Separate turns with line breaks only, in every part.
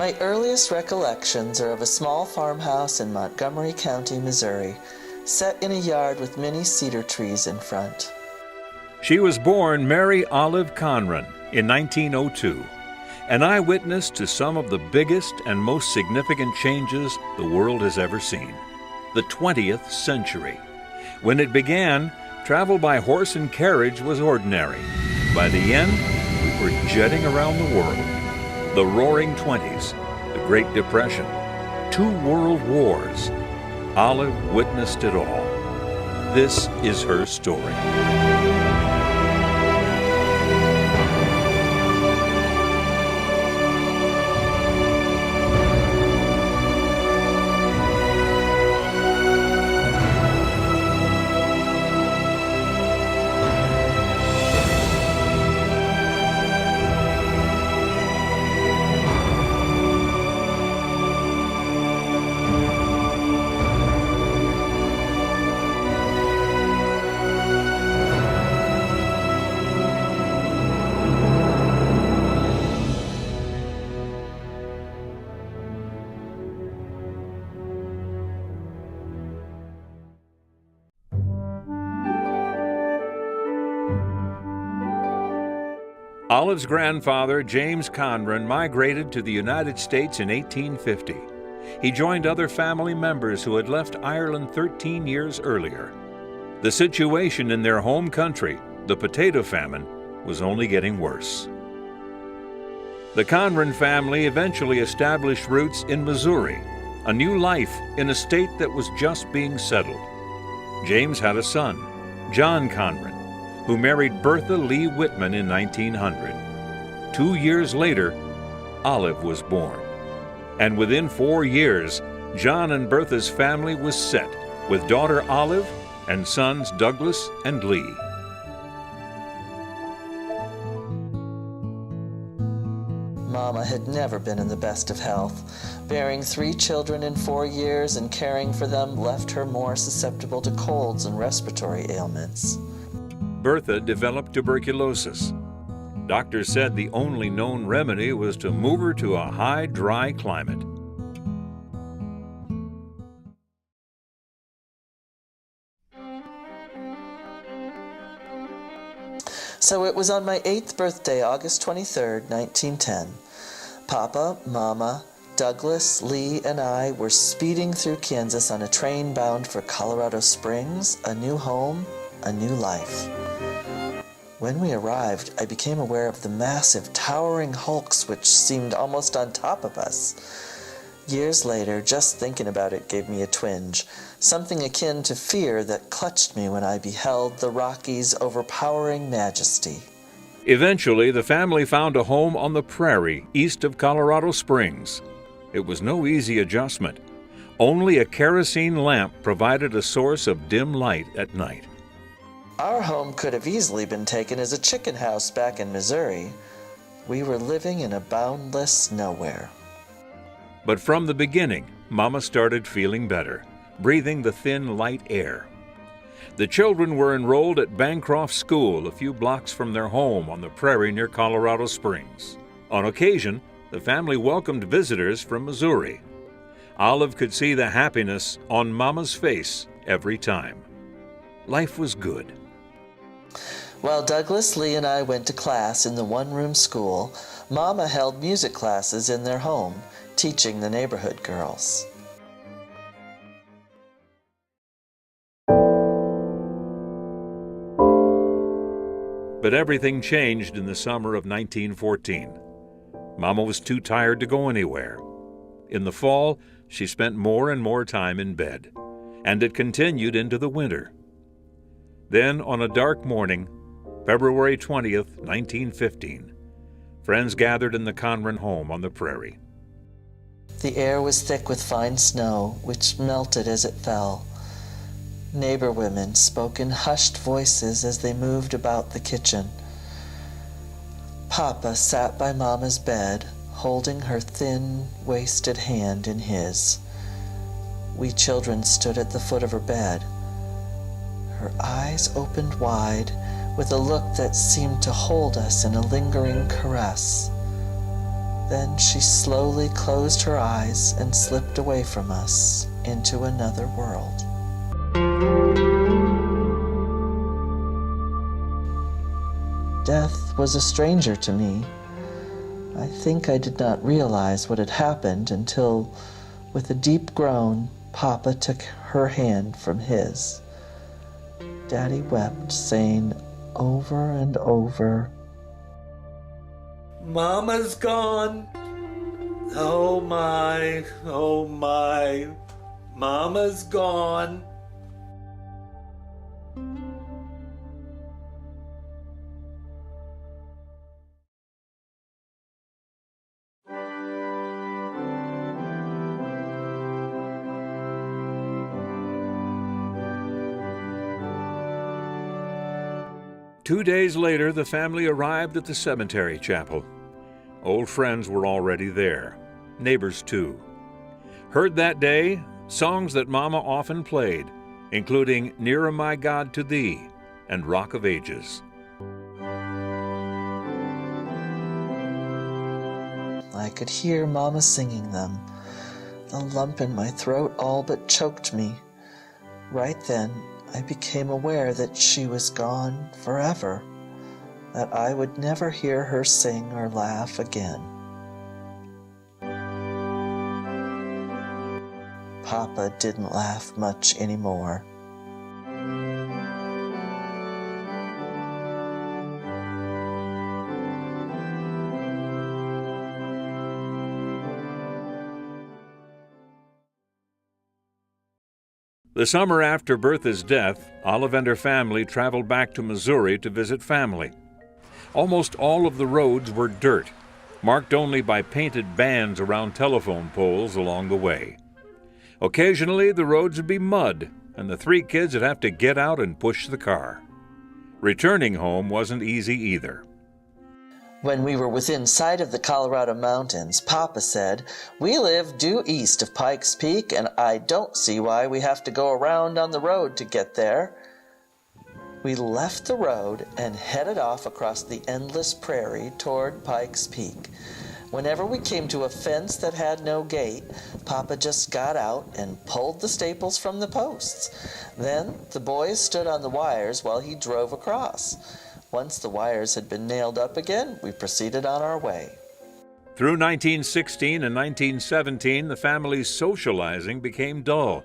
My earliest recollections are of a small farmhouse in Montgomery County, Missouri, set in a yard with many cedar trees in front.
She was born Mary Olive Conran in 1902, an eyewitness to some of the biggest and most significant changes the world has ever seen. The 20th century. When it began, travel by horse and carriage was ordinary. By the end, we were jetting around the world. The Roaring Twenties, the Great Depression, 2 world wars. Olive witnessed it all. This is her story. Olive's grandfather, James Conran, migrated to the United States in 1850. He joined other family members who had left Ireland 13 years earlier. The situation in their home country, the potato famine, was only getting worse. The Conran family eventually established roots in Missouri, a new life in a state that was just being settled. James had a son, John Conran, who married Bertha Lee Whitman in 1900. 2 years later, Olive was born. And within 4 years, John and Bertha's family was set, with daughter Olive and sons Douglas and Lee.
Mama had never been in the best of health. Bearing 3 children in 4 years and caring for them left her more susceptible to colds and respiratory ailments.
Bertha developed tuberculosis. Doctors said the only known remedy was to move her to a high, dry climate.
So it was on my 8th birthday, August 23rd, 1910. Papa, Mama, Douglas, Lee, and I were speeding through Kansas on a train bound for Colorado Springs, a new home, a new life. When we arrived, I became aware of the massive, towering hulks which seemed almost on top of us. Years later, just thinking about it gave me a twinge, something akin to fear that clutched me when I beheld the Rockies' overpowering majesty.
Eventually, the family found a home on the Prairie, east of Colorado Springs. It was no easy adjustment. Only a kerosene lamp provided a source of dim light at night.
Our home could have easily been taken as a chicken house back in Missouri. We were living in a boundless nowhere.
But from the beginning, Mama started feeling better, breathing the thin, light air. The children were enrolled at Bancroft School, a few blocks from their home on the Prairie near Colorado Springs. On occasion, the family welcomed visitors from Missouri. Olive could see the happiness on Mama's face every time. Life was good.
While Douglas, Lee, and I went to class in the one-room school, Mama held music classes in their home, teaching the neighborhood girls.
But everything changed in the summer of 1914. Mama was too tired to go anywhere. In the fall, she spent more and more time in bed, and it continued into the winter. Then, on a dark morning, February 20th, 1915, friends gathered in the Conran home on the Prairie.
The air was thick with fine snow, which melted as it fell. Neighbor women spoke in hushed voices as they moved about the kitchen. Papa sat by Mama's bed, holding her thin, wasted hand in his. We children stood at the foot of her bed. Her eyes opened wide, with a look that seemed to hold us in a lingering caress. Then she slowly closed her eyes and slipped away from us into another world. Death was a stranger to me. I think I did not realize what had happened until, with a deep groan, Papa took her hand from his. Daddy wept, saying over and over, "Mama's gone. Oh my, Mama's gone."
Two days later, the family arrived at the cemetery chapel. Old friends were already there, neighbors too. Heard that day songs that Mama often played, including Nearer My God to Thee and Rock of Ages.
I could hear Mama singing them. The lump in my throat all but choked me. Right then, I became aware that she was gone forever, that I would never hear her sing or laugh again. Papa didn't laugh much anymore.
The summer after Bertha's death, Olive and her family traveled back to Missouri to visit family. Almost all of the roads were dirt, marked only by painted bands around telephone poles along the way. Occasionally, the roads would be mud, and the three kids would have to get out and push the car. Returning home wasn't easy either.
When we were within sight of the Colorado mountains, Papa said, "We live due east of Pikes Peak, and I don't see why we have to go around on the road to get there." We left the road and headed off across the endless prairie toward Pikes Peak. Whenever we came to a fence that had no gate, Papa just got out and pulled the staples from the posts. Then the boys stood on the wires while he drove across. Once the wires had been nailed up again, we proceeded on our way.
Through 1916 and 1917, the family's socializing became dull.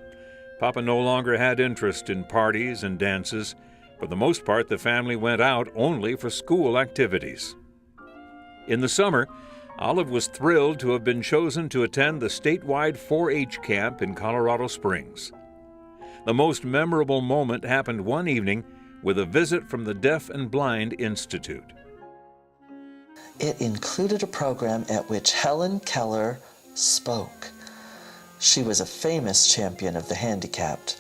Papa no longer had interest in parties and dances. For the most part, the family went out only for school activities. In the summer, Olive was thrilled to have been chosen to attend the statewide 4-H camp in Colorado Springs. The most memorable moment happened one evening with a visit from the Deaf and Blind Institute.
It included a program at which Helen Keller spoke. She was a famous champion of the handicapped.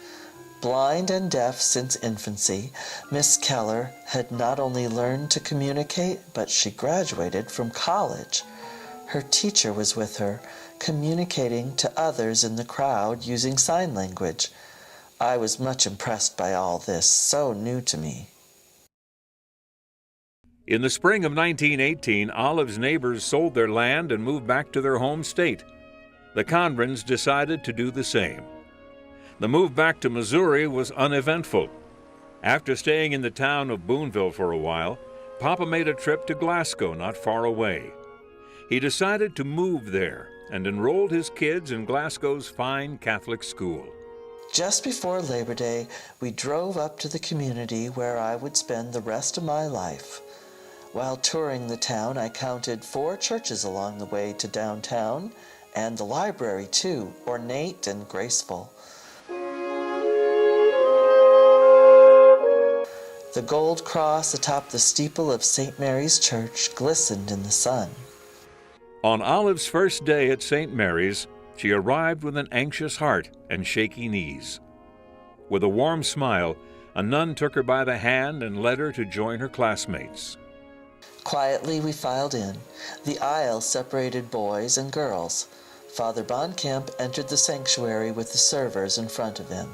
Blind and deaf since infancy, Miss Keller had not only learned to communicate, but she graduated from college. Her teacher was with her, communicating to others in the crowd using sign language. I was much impressed by all this, so new to me.
In the spring of 1918, Olive's neighbors sold their land and moved back to their home state. The Conrans decided to do the same. The move back to Missouri was uneventful. After staying in the town of Boonville for a while, Papa made a trip to Glasgow, not far away. He decided to move there and enrolled his kids in Glasgow's fine Catholic school.
Just before Labor Day, we drove up to the community where I would spend the rest of my life. While touring the town, I counted 4 churches along the way to downtown, and the library too, ornate and graceful. The gold cross atop the steeple of St. Mary's Church glistened in the sun.
On Olive's first day at St. Mary's, she arrived with an anxious heart and shaky knees. With a warm smile, a nun took her by the hand and led her to join her classmates.
Quietly we filed in. The aisle separated boys and girls. Father Bonkamp entered the sanctuary with the servers in front of him.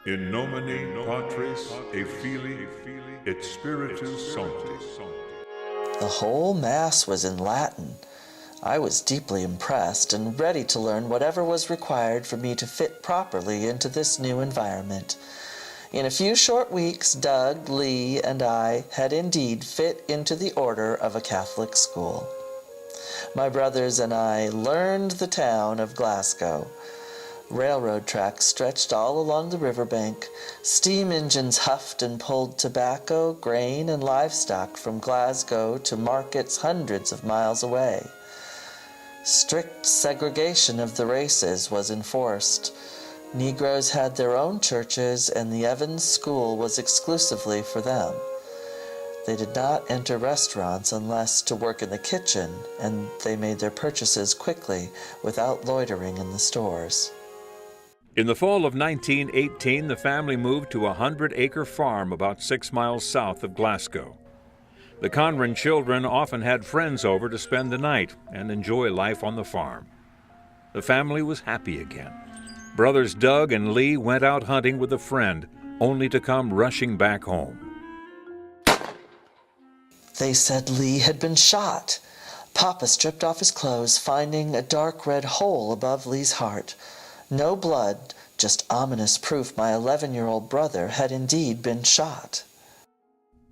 In nomine Patris et Filii et Spiritus Sancti.
The whole Mass was in Latin. I was deeply impressed and ready to learn whatever was required for me to fit properly into this new environment. In a few short weeks, Doug, Lee, and I had indeed fit into the order of a Catholic school. My brothers and I learned the town of Glasgow. Railroad tracks stretched all along the riverbank. Steam engines huffed and pulled tobacco, grain, and livestock from Glasgow to markets hundreds of miles away. Strict segregation of the races was enforced. Negroes had their own churches, and the Evans School was exclusively for them. They did not enter restaurants unless to work in the kitchen, and they made their purchases quickly without loitering in the stores.
In the fall of 1918, the family moved to a 100-acre farm about 6 miles south of Glasgow. The Conran children often had friends over to spend the night and enjoy life on the farm. The family was happy again. Brothers Doug and Lee went out hunting with a friend, only to come rushing back home.
They said Lee had been shot. Papa stripped off his clothes, finding a dark red hole above Lee's heart. No blood, just ominous proof my 11-year-old brother had indeed been shot.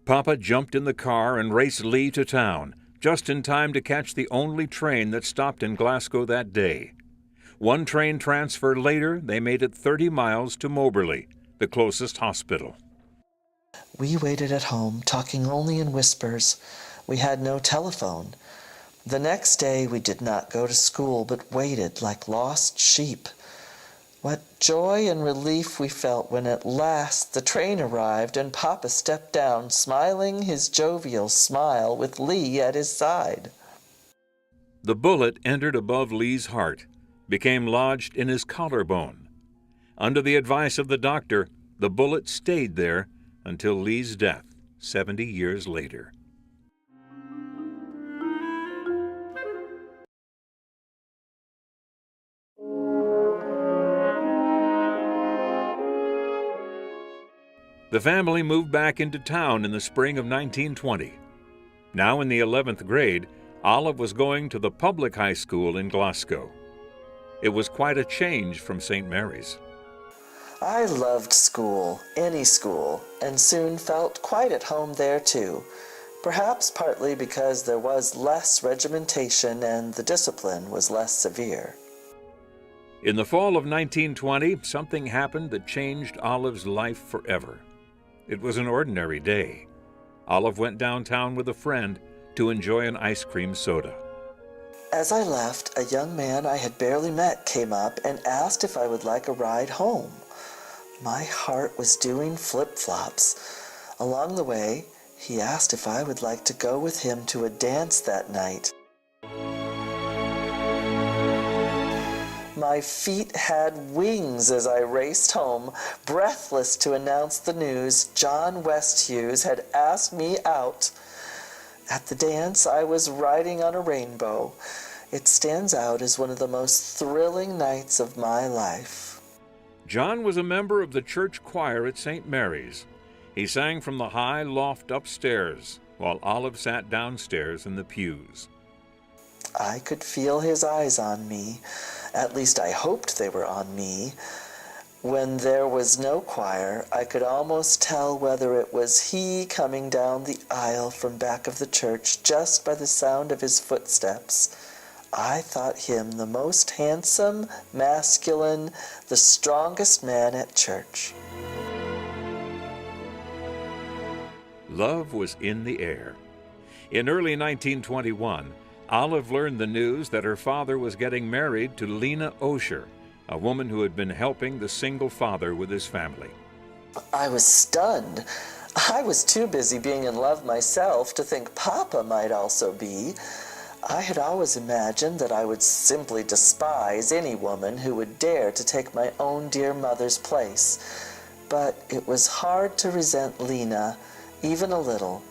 Papa jumped in the car and raced Lee to town, just in time to catch the only train that stopped in Glasgow that day. One train transfer later, they made it 30 miles to Moberly, the closest hospital.
We waited at home, talking only in whispers. We had no telephone. The next day we did not go to school, but waited like lost sheep. What joy and relief we felt when at last the train arrived and Papa stepped down, smiling his jovial smile with Lee at his side.
The bullet entered above Lee's heart, became lodged in his collarbone. Under the advice of the doctor, the bullet stayed there until Lee's death 70 years later. The family moved back into town in the spring of 1920. Now in the 11th grade, Olive was going to the public high school in Glasgow. It was quite a change from St. Mary's.
I loved school, any school, and soon felt quite at home there too, perhaps partly because there was less regimentation and the discipline was less severe.
In the fall of 1920, something happened that changed Olive's life forever. It was an ordinary day. Olive went downtown with a friend to enjoy an ice cream soda.
As I left, a young man I had barely met came up and asked if I would like a ride home. My heart was doing flip-flops. Along the way, he asked if I would like to go with him to a dance that night. My feet had wings as I raced home, breathless to announce the news. John Westhues had asked me out. At the dance, I was riding on a rainbow. It stands out as one of the most thrilling nights of my life.
John was a member of the church choir at St. Mary's. He sang from the high loft upstairs, while Olive sat downstairs in the pews.
I could feel his eyes on me. At least I hoped they were on me. When there was no choir, I could almost tell whether it was he coming down the aisle from back of the church just by the sound of his footsteps. I thought him the most handsome, masculine, the strongest man at church.
Love was in the air. In early 1921, Olive learned the news that her father was getting married to Lena Osher, a woman who had been helping the single father with his family.
I was stunned. I was too busy being in love myself to think Papa might also be. I had always imagined that I would simply despise any woman who would dare to take my own dear mother's place. But it was hard to resent Lena, even a little.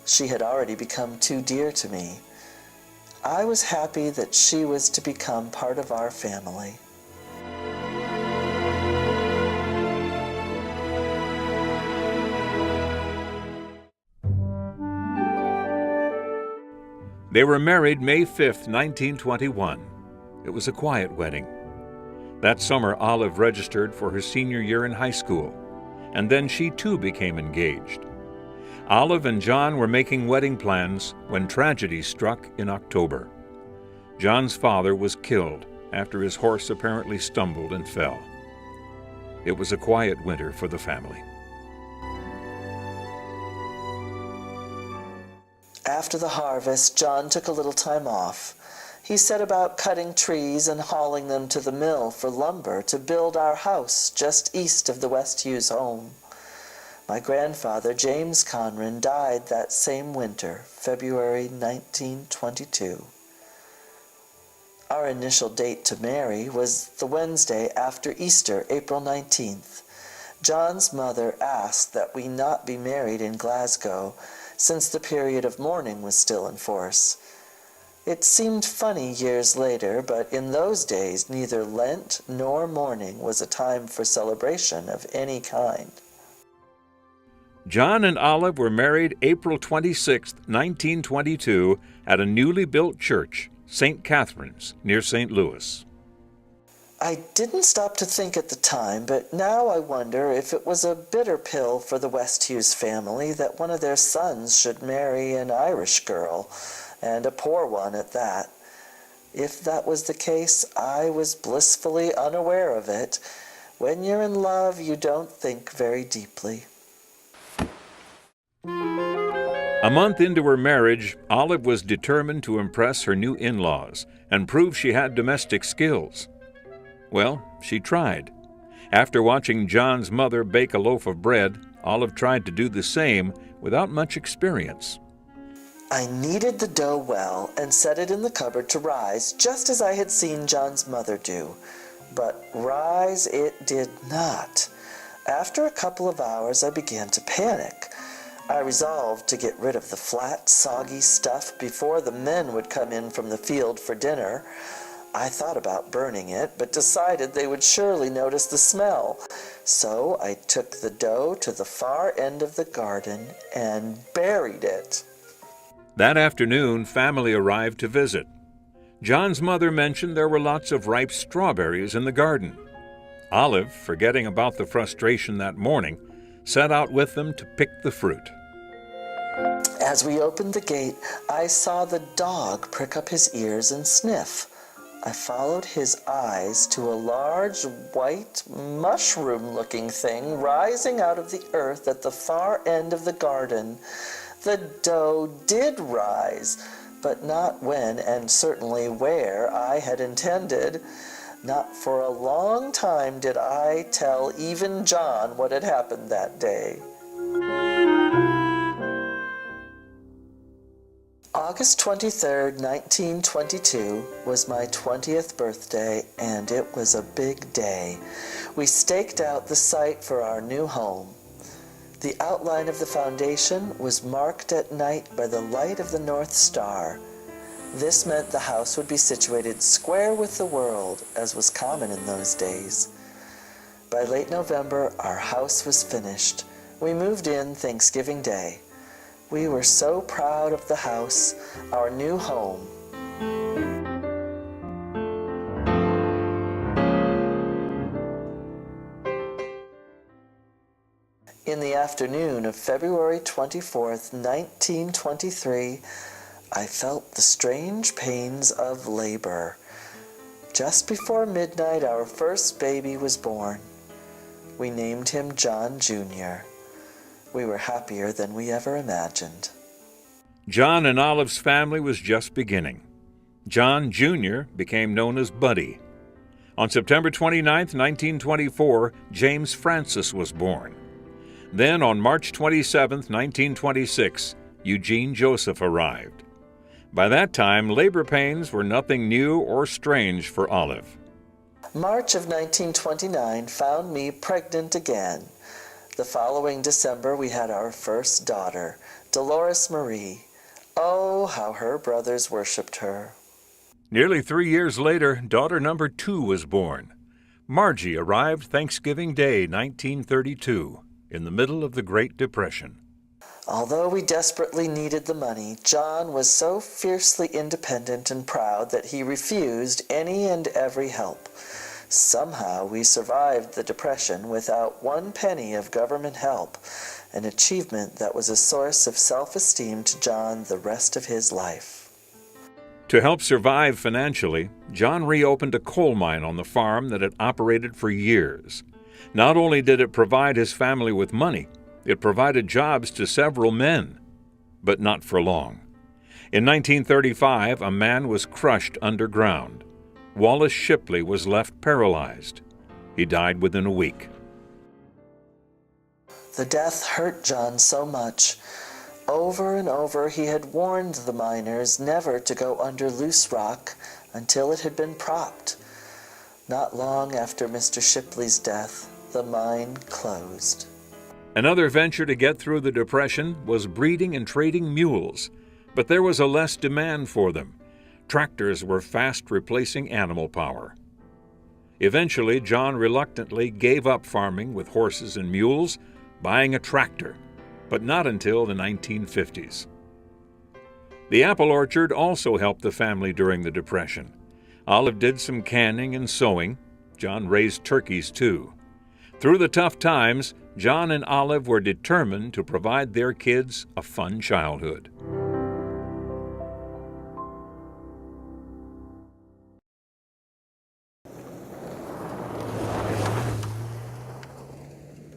She had already become too dear to me. I was happy that she was to become part of our family.
They were married May 5, 1921. It was a quiet wedding. That summer, Olive registered for her senior year in high school, and then she too became engaged. Olive and John were making wedding plans when tragedy struck in October. John's father was killed after his horse apparently stumbled and fell. It was a quiet winter for the family.
After the harvest, John took a little time off. He set about cutting trees and hauling them to the mill for lumber to build our house just east of the Westhues home. My grandfather, James Conran, died that same winter, February 1922. Our initial date to marry was the Wednesday after Easter, April 19th. John's mother asked that we not be married in Glasgow, since the period of mourning was still in force. It seemed funny years later, but in those days neither Lent nor mourning was a time for celebration of any kind.
John and Olive were married April 26, 1922, at a newly built church, St. Catherine's, near St. Louis.
I didn't stop to think at the time, but now I wonder if it was a bitter pill for the Westhues family that one of their sons should marry an Irish girl, and a poor one at that. If that was the case, I was blissfully unaware of it. When you're in love, you don't think very deeply.
A month into her marriage, Olive was determined to impress her new in-laws and prove she had domestic skills. Well, she tried. After watching John's mother bake a loaf of bread, Olive tried to do the same without much experience.
I kneaded the dough well and set it in the cupboard to rise, just as I had seen John's mother do. But rise it did not. After a couple of hours, I began to panic. I resolved to get rid of the flat, soggy stuff before the men would come in from the field for dinner. I thought about burning it, but decided they would surely notice the smell. So I took the dough to the far end of the garden and buried it.
That afternoon, family arrived to visit. John's mother mentioned there were lots of ripe strawberries in the garden. Olive, forgetting about the frustration that morning, set out with them to pick the fruit.
As we opened the gate, I saw the dog prick up his ears and sniff. I followed his eyes to a large, white, mushroom-looking thing rising out of the earth at the far end of the garden. The dough did rise, but not when and certainly where I had intended. Not for a long time did I tell even John what had happened that day. August 23rd, 1922 was my 20th birthday, and it was a big day. We staked out the site for our new home. The outline of the foundation was marked at night by the light of the North Star. This meant the house would be situated square with the world, as was common in those days. By late November, our house was finished. We moved in Thanksgiving Day. We were so proud of the house, our new home. In the afternoon of February 24th, 1923, I felt the strange pains of labor. Just before midnight, our first baby was born. We named him John Jr. We were happier than we ever imagined.
John and Olive's family was just beginning. John Jr. became known as Buddy. On September 29, 1924, James Francis was born. Then on March 27, 1926, Eugene Joseph arrived. By that time, labor pains were nothing new or strange for Olive.
March of 1929 found me pregnant again. The following December, we had our first daughter, Dolores Marie. Oh, how her brothers worshipped her.
Nearly 3 years later, daughter number 2 was born. Margie arrived Thanksgiving Day, 1932, in the middle of the Great Depression.
Although we desperately needed the money, John was so fiercely independent and proud that he refused any and every help. Somehow we survived the Depression without 1 penny of government help, an achievement that was a source of self-esteem to John the rest of his life.
To help survive financially, John reopened a coal mine on the farm that had operated for years. Not only did it provide his family with money, it provided jobs to several men, but not for long. In 1935, a man was crushed underground. Wallace Shipley was left paralyzed. He died within a week.
The death hurt John so much. Over and over he had warned the miners never to go under loose rock until it had been propped. Not long after Mr. Shipley's death, the mine closed.
Another venture to get through the Depression was breeding and trading mules, but there was a less demand for them. Tractors were fast replacing animal power. Eventually, John reluctantly gave up farming with horses and mules, buying a tractor, but not until the 1950s. The apple orchard also helped the family during the Depression. Olive did some canning and sewing. John raised turkeys too. Through the tough times, John and Olive were determined to provide their kids a fun childhood.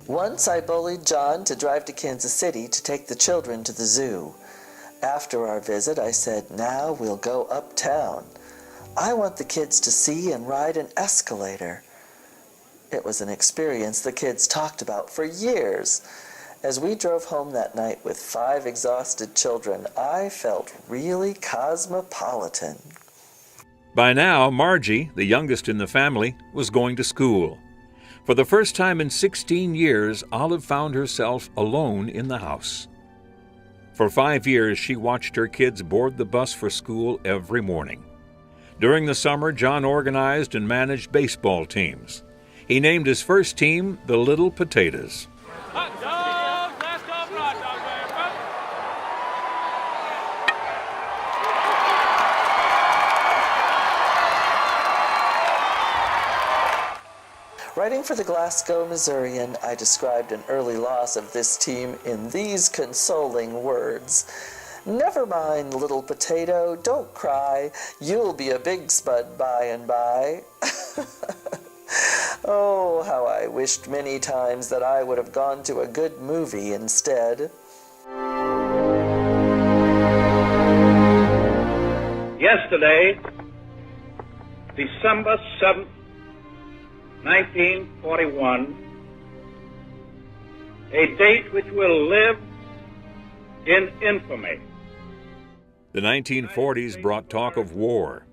Once I bullied John to drive to Kansas City to take the children to the zoo. After our visit, I said, "Now we'll go uptown. I want the kids to see and ride an escalator." It was an experience the kids talked about for years. As we drove home that night with 5 exhausted children, I felt really cosmopolitan.
By now, Margie, the youngest in the family, was going to school. For the first time in 16 years, Olive found herself alone in the house. For 5 years, she watched her kids board the bus for school every morning. During the summer, John organized and managed baseball teams. He named his first team the Little Potatoes.
Hot dogs, last off hot dogs,
Writing for the Glasgow Missourian, I described an early loss of this team in these consoling words. "Never mind, little potato, don't cry. You'll be a big spud by and by." Oh, how I wished many times that I would have gone to a good movie instead.
Yesterday, December 7th, 1941, a date which will live in infamy.
The 1940s brought talk of war.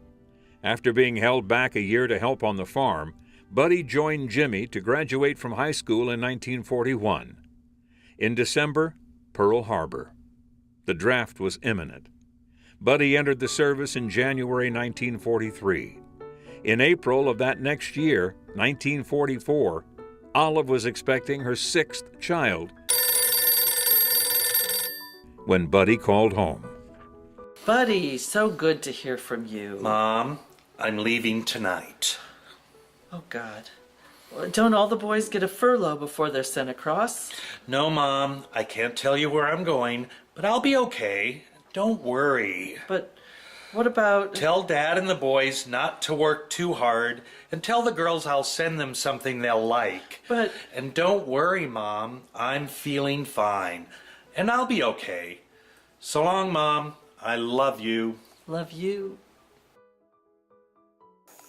After being held back a year to help on the farm, Buddy joined Jimmy to graduate from high school in 1941. In December, Pearl Harbor. The draft was imminent. Buddy entered the service in January 1943. In April of that next year, 1944, Olive was expecting her 6th child when Buddy called home.
Buddy, so good to hear from you.
Mom, I'm leaving tonight.
Oh, God. Don't all the boys get a furlough before they're sent across?
No, Mom, I can't tell you where I'm going, but I'll be okay. Don't worry.
But what about...
Tell Dad and the boys not to work too hard, and tell the girls I'll send them something they'll like.
But...
And don't worry, Mom, I'm feeling fine, and I'll be okay. So long, Mom. I love you.
Love you.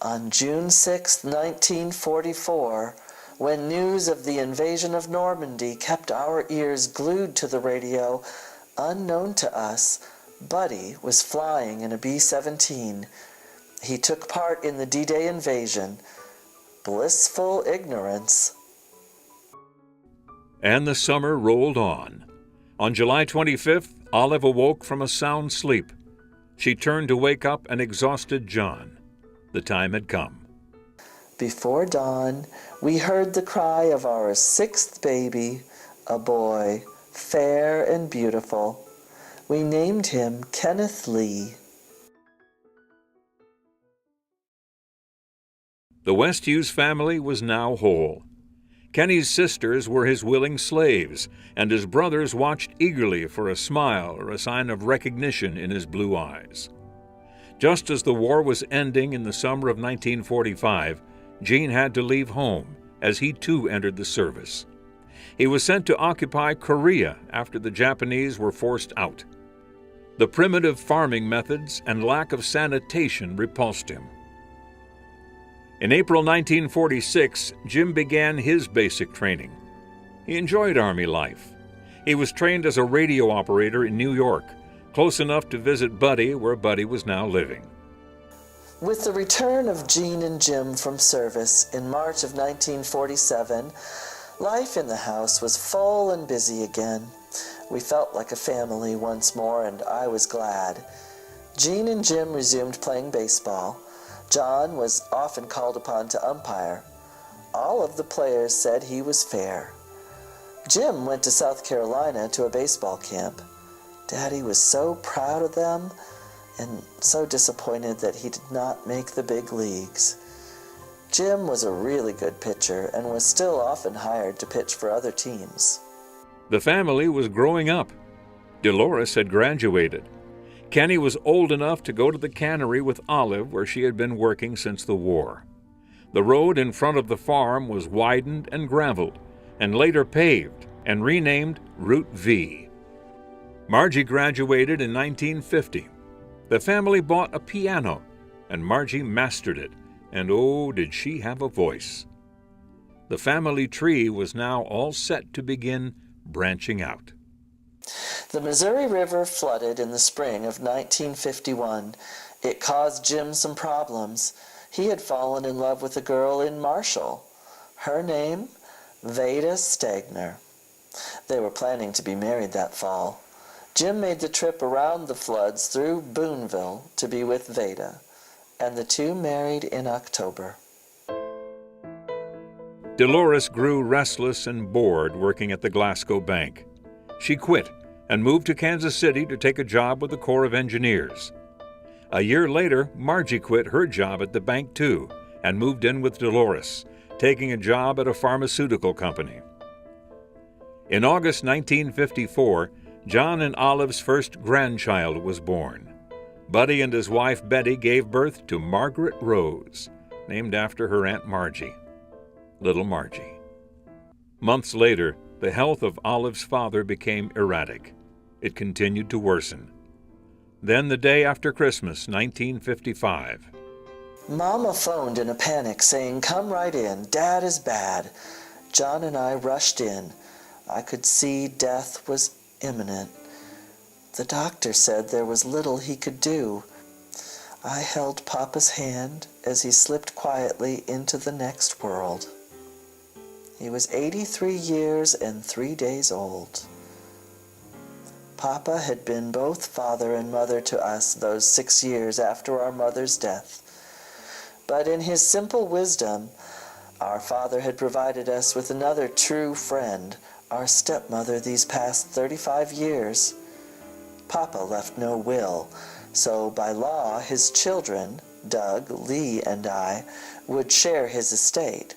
On June 6, 1944, when news of the invasion of Normandy kept our ears glued to the radio, unknown to us, Buddy was flying in a B-17. He took part in the D-Day invasion. Blissful ignorance.
And the summer rolled on. On July 25th, Olive awoke from a sound sleep. She turned to wake up an exhausted John. The time had come.
Before dawn, we heard the cry of our 6th baby, a boy, fair and beautiful. We named him Kenneth Lee.
The Westhues family was now whole. Kenny's sisters were his willing slaves, and his brothers watched eagerly for a smile or a sign of recognition in his blue eyes. Just as the war was ending in the summer of 1945, Gene had to leave home, as he too entered the service. He was sent to occupy Korea after the Japanese were forced out. The primitive farming methods and lack of sanitation repulsed him. In April 1946, Jim began his basic training. He enjoyed Army life. He was trained as a radio operator in New York, close enough to visit Buddy where Buddy was now living.
With the return of Gene and Jim from service in March of 1947, life in the house was full and busy again. We felt like a family once more, and I was glad. Gene and Jim resumed playing baseball. John was often called upon to umpire. All of the players said he was fair. Jim went to South Carolina to a baseball camp. Daddy was so proud of them and so disappointed that he did not make the big leagues. Jim was a really good pitcher and was still often hired to pitch for other teams.
The family was growing up. Dolores had graduated. Kenny was old enough to go to the cannery with Olive, where she had been working since the war. The road in front of the farm was widened and graveled, and later paved and renamed Route V. Margie graduated in 1950. The family bought a piano, and Margie mastered it, and oh, did she have a voice. The family tree was now all set to begin branching out.
The Missouri River flooded in the spring of 1951. It caused Jim some problems. He had fallen in love with a girl in Marshall. Her name, Veda Stegner. They were planning to be married that fall. Jim made the trip around the floods through Boonville to be with Veda, and the two married in October.
Dolores grew restless and bored working at the Glasgow Bank. She quit and moved to Kansas City to take a job with the Corps of Engineers. A year later, Margie quit her job at the bank too and moved in with Dolores, taking a job at a pharmaceutical company. In August 1954, John and Olive's first grandchild was born. Buddy and his wife Betty gave birth to Margaret Rose, named after her Aunt Margie. Little Margie. Months later, the health of Olive's father became erratic. It continued to worsen. Then the day after Christmas, 1955.
Mama phoned in a panic saying, "Come right in, Dad is bad." John and I rushed in. I could see death was imminent. The doctor said there was little he could do. I held Papa's hand as he slipped quietly into the next world. He was 83 years and 3 days old. Papa had been both father and mother to us those 6 years after our mother's death. But in his simple wisdom, our father had provided us with another true friend, our stepmother these past 35 years. Papa left no will, so by law his children, Doug, Lee, and I, would share his estate.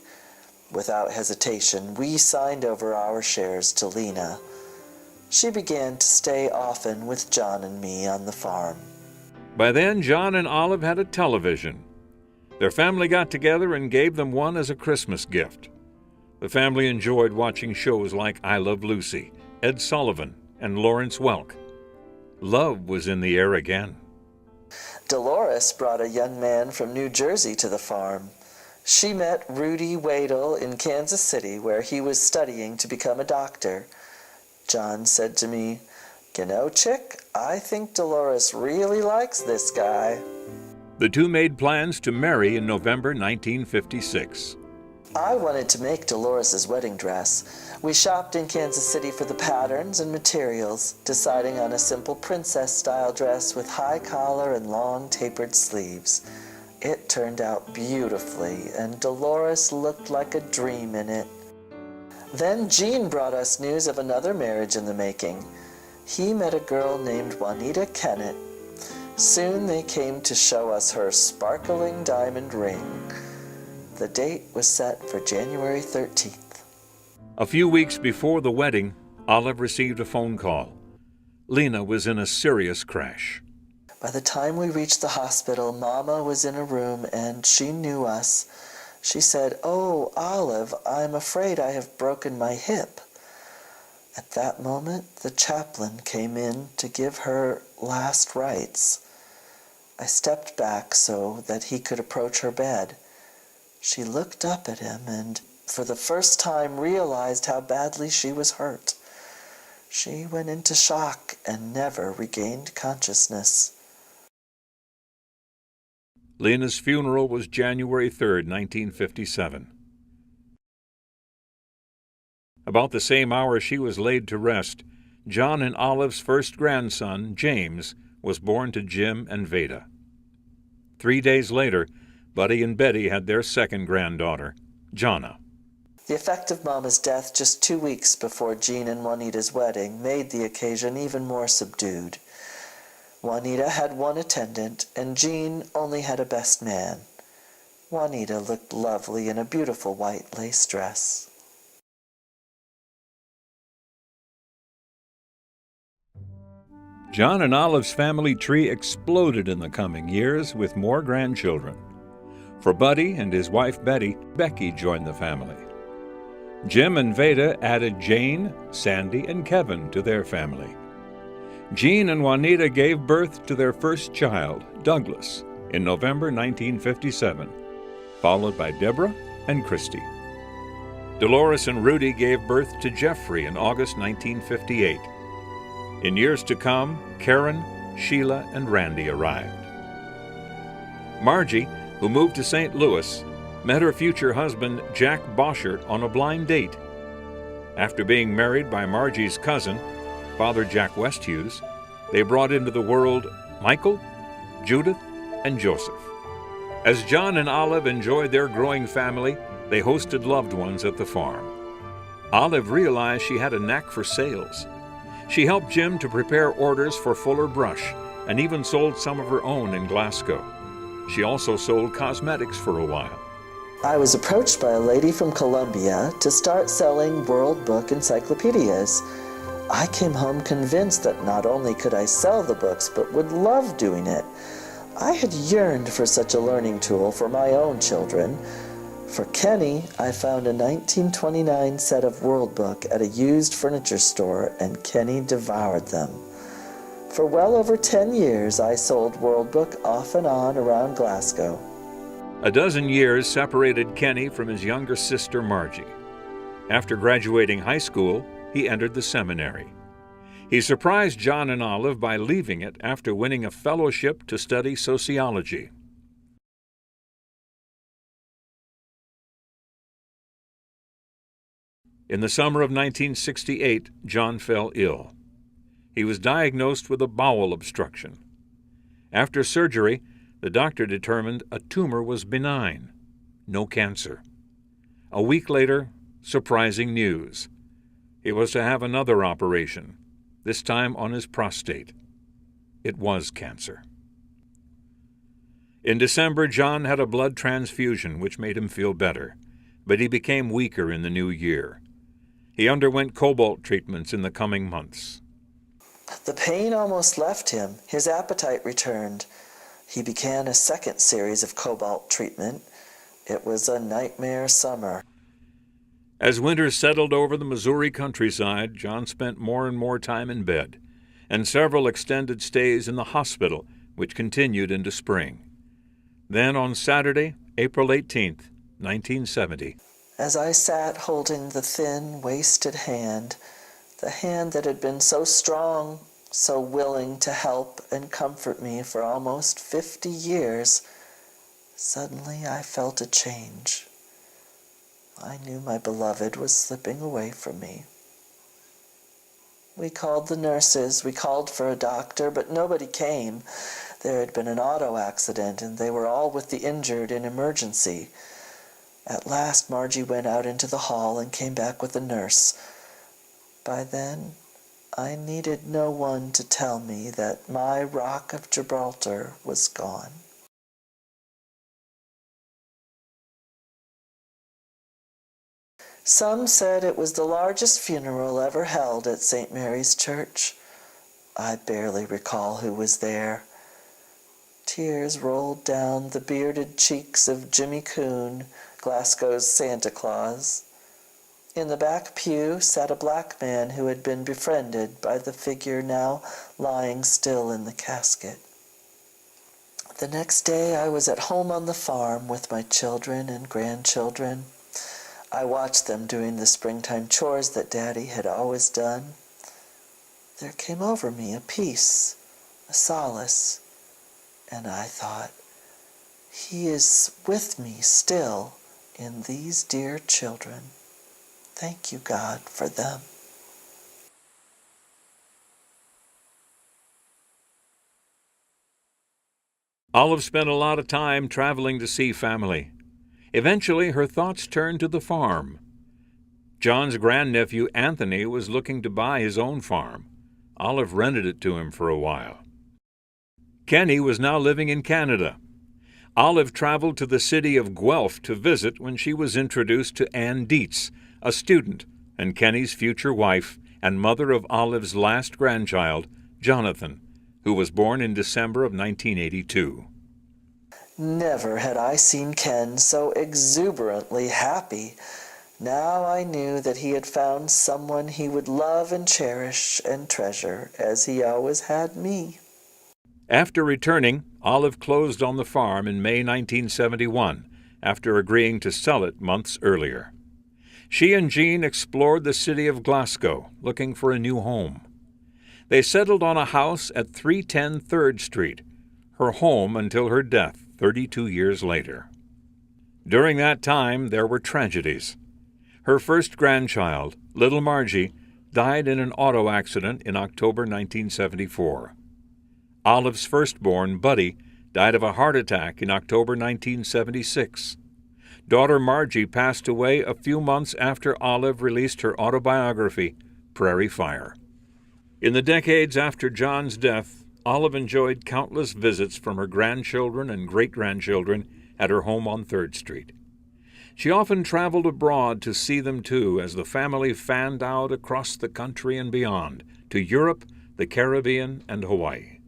Without hesitation, we signed over our shares to Lena. She began to stay often with John and me on the farm.
By then, John and Olive had a television. Their family got together and gave them one as a Christmas gift. The family enjoyed watching shows like I Love Lucy, Ed Sullivan, and Lawrence Welk. Love was in the air again.
Dolores brought a young man from New Jersey to the farm. She met Rudy Wadle in Kansas City, where he was studying to become a doctor. John said to me, "You know, Chick, I think Dolores really likes this guy."
The two made plans to marry in November 1956.
I wanted to make Dolores's wedding dress. We shopped in Kansas City for the patterns and materials, deciding on a simple princess-style dress with high collar and long tapered sleeves. It turned out beautifully, and Dolores looked like a dream in it. Then Gene brought us news of another marriage in the making. He met a girl named Juanita Kennett. Soon they came to show us her sparkling diamond ring. The date was set for January 13th.
A few weeks before the wedding, Olive received a phone call. Lena was in a serious crash.
By the time we reached the hospital, Mama was in a room and she knew us. She said, "Oh, Olive, I'm afraid I have broken my hip." At that moment, the chaplain came in to give her last rites. I stepped back so that he could approach her bed. She looked up at him and, for the first time, realized how badly she was hurt. She went into shock and never regained consciousness.
Lena's funeral was January 3, 1957. About the same hour she was laid to rest, John and Olive's first grandson, James, was born to Jim and Veda. 3 days later, Buddy and Betty had their second granddaughter, Jonna.
The effect of Mama's death just 2 weeks before Gene and Juanita's wedding made the occasion even more subdued. Juanita had one attendant, and Gene only had a best man. Juanita looked lovely in a beautiful white lace dress.
John and Olive's family tree exploded in the coming years with more grandchildren. For Buddy and his wife Betty, Becky joined the family. Jim and Veda added Jane, Sandy, and Kevin to their family. Gene and Juanita gave birth to their first child, Douglas, in November 1957, followed by Deborah and Christy. Dolores and Rudy gave birth to Jeffrey in August 1958. In years to come, Karen, Sheila, and Randy arrived. Margie, who moved to St. Louis, met her future husband, Jack Boschert, on a blind date. After being married by Margie's cousin, Father Jack Westhues, they brought into the world Michael, Judith, and Joseph. As John and Olive enjoyed their growing family, they hosted loved ones at the farm. Olive realized she had a knack for sales. She helped Jim to prepare orders for Fuller Brush and even sold some of her own in Glasgow. She also sold cosmetics for a while.
I was approached by a lady from Colombia to start selling World Book encyclopedias. I came home convinced that not only could I sell the books, but would love doing it. I had yearned for such a learning tool for my own children. For Kenny, I found a 1929 set of World Book at a used furniture store, and Kenny devoured them. For well over 10 years, I sold World Book off and on around Glasgow.
A dozen years separated Kenny from his younger sister, Margie. After graduating high school, he entered the seminary. He surprised John and Olive by leaving it after winning a fellowship to study sociology. In the summer of 1968, John fell ill. He was diagnosed with a bowel obstruction. After surgery, the doctor determined a tumor was benign, no cancer. A week later, surprising news. He was to have another operation, this time on his prostate. It was cancer. In December, John had a blood transfusion, which made him feel better, but he became weaker in the new year. He underwent cobalt treatments in the coming months.
The pain almost left him. His appetite returned. He began a second series of cobalt treatment. It was a nightmare summer.
As winter settled over the Missouri countryside, John spent more and more time in bed, and several extended stays in the hospital, which continued into spring. Then on Saturday, April 18th, 1970.
As I sat holding the thin, wasted hand, the hand that had been so strong, so willing to help and comfort me for almost 50 years, suddenly I felt a change. I knew my beloved was slipping away from me. We called the nurses, we called for a doctor, but nobody came. There had been an auto accident, and they were all with the injured in emergency. At last Margie went out into the hall and came back with a nurse. By then, I needed no one to tell me that my Rock of Gibraltar was gone. Some said it was the largest funeral ever held at St. Mary's Church. I barely recall who was there. Tears rolled down the bearded cheeks of Jimmy Coon, Glasgow's Santa Claus. In the back pew sat a black man who had been befriended by the figure now lying still in the casket. The next day I was at home on the farm with my children and grandchildren. I watched them doing the springtime chores that Daddy had always done. There came over me a peace, a solace, and I thought, He is with me still in these dear children. Thank you, God, for them.
Olive spent a lot of time traveling to see family. Eventually, her thoughts turned to the farm. John's grandnephew Anthony was looking to buy his own farm. Olive rented it to him for a while. Kenny was now living in Canada. Olive traveled to the city of Guelph to visit when she was introduced to Ann Dietz, a student and Kenny's future wife and mother of Olive's last grandchild, Jonathan, who was born in December of 1982.
Never had I seen Ken so exuberantly happy. Now I knew that he had found someone he would love and cherish and treasure, as he always had me.
After returning, Olive closed on the farm in May 1971, after agreeing to sell it months earlier. She and Jean explored the city of Glasgow, looking for a new home. They settled on a house at 310 3rd Street, her home until her death 32 years later. During that time, there were tragedies. Her first grandchild, little Margie, died in an auto accident in October 1974. Olive's firstborn, Buddy, died of a heart attack in October 1976. Daughter Margie passed away a few months after Olive released her autobiography, Prairie Fire. In the decades after John's death, Olive enjoyed countless visits from her grandchildren and great-grandchildren at her home on 3rd Street. She often traveled abroad to see them too, as the family fanned out across the country and beyond, to Europe, the Caribbean, and Hawaii.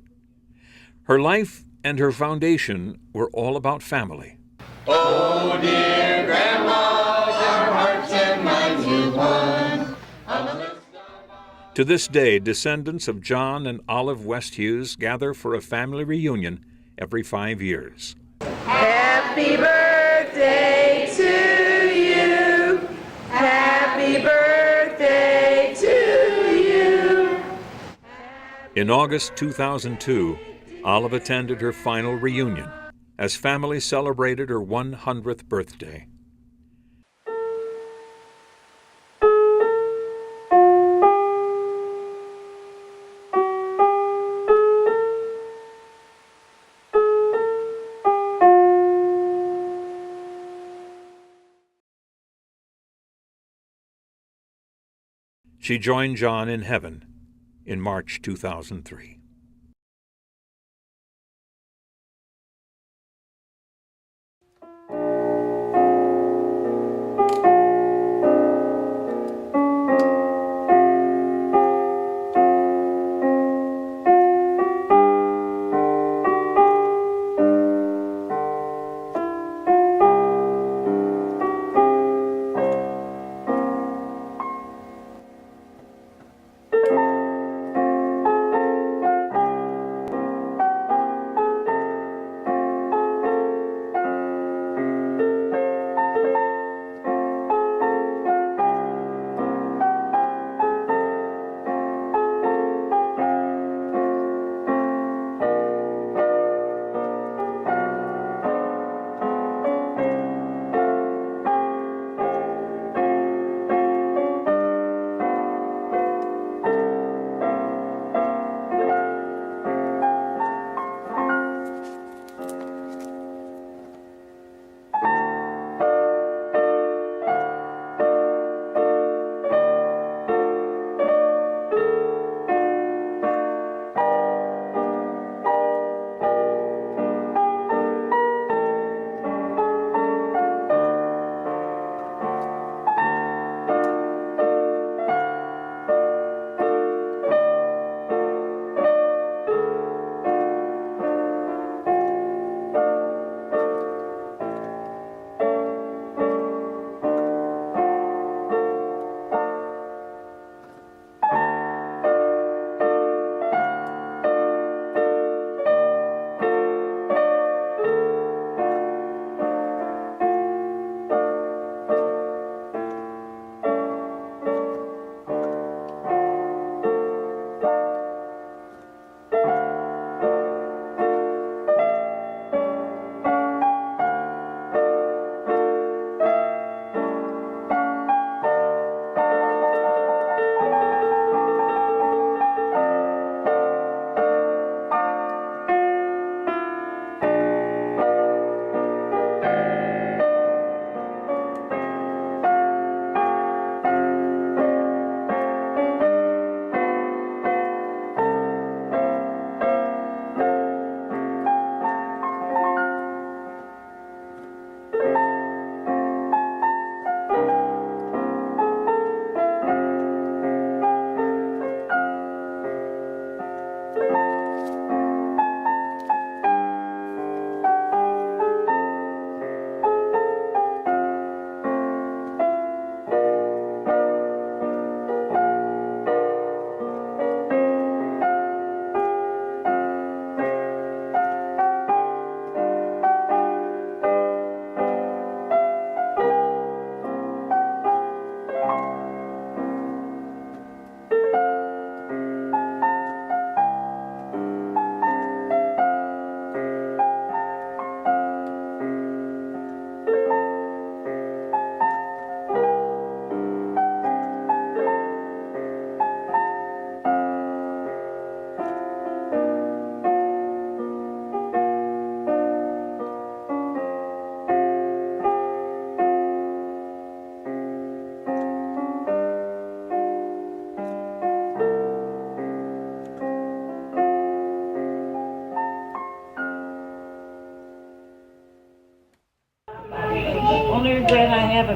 Her life and her foundation were all about family.
Oh, dear Grandma, our hearts and minds are one.
To this day, descendants of John and Olive Westhues gather for a family reunion every 5 years.
Happy birthday to you. Happy birthday to you.
In August 2002, Olive attended her final reunion as family celebrated her 100th birthday. She joined John in heaven in March 2003.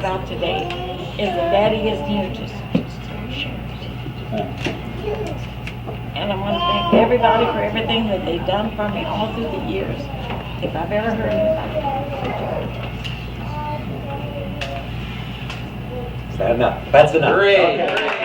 about today is that Daddy is here to and I want to thank everybody for everything that they've done for me all through the years. If I've ever hurt anybody.
Is that enough? That's enough.
Great.
Okay.